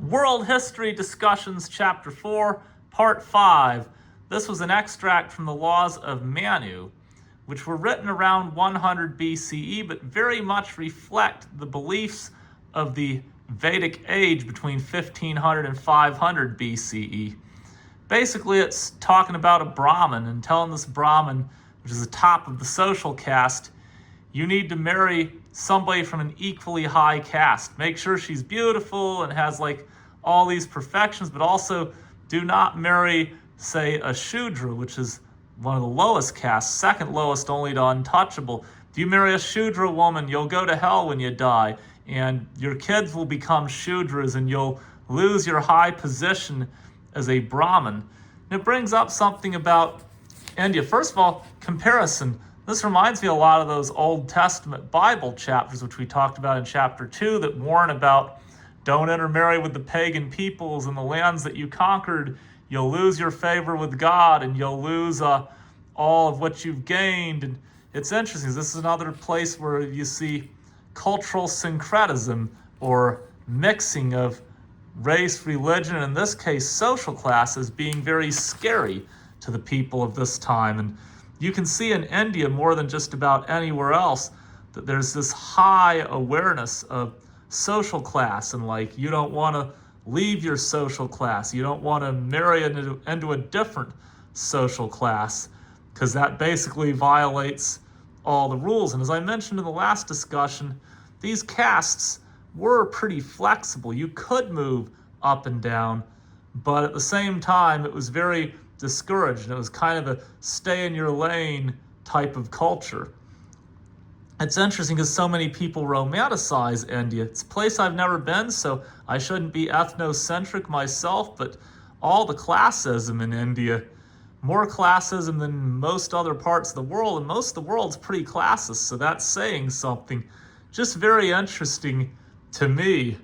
World History Discussions, Chapter 4, Part 5. This was an extract from the Laws of Manu, which were written around 100 BCE, but very much reflect the beliefs of the Vedic age between 1500 and 500 BCE. Basically, it's talking about a Brahmin and telling this Brahmin, which is the top of the social caste, you need to marry somebody from an equally high caste. Make sure she's beautiful and has like all these perfections, but also do not marry, say, a Shudra, which is one of the lowest castes, second lowest only to untouchable. If you marry a Shudra woman, you'll go to hell when you die, and your kids will become Shudras, and you'll lose your high position as a Brahmin. And it brings up something about India. First of all, comparison. This reminds me a lot of those Old Testament Bible chapters, which we talked about in chapter 2, that warn about don't intermarry with the pagan peoples in the lands that you conquered. You'll lose your favor with God, and you'll lose all of what you've gained. And it's interesting. This is another place where you see cultural syncretism, or mixing of race, religion, and in this case, social classes, being very scary to the people of this time. And you can see in India more than just about anywhere else that there's this high awareness of social class, and like you don't want to leave your social class. You don't want to marry into a different social class, because that basically violates all the rules. And as I mentioned in the last discussion, these castes were pretty flexible. You could move up and down, but at the same time, it was very discouraged, and it was kind of a stay in your lane type of culture. It's interesting because so many people romanticize India. It's a place I've never been, so I shouldn't be ethnocentric myself, but all the classism in India, more classism than most other parts of the world, and most of the world's pretty classist, so that's saying something. Just very interesting to me.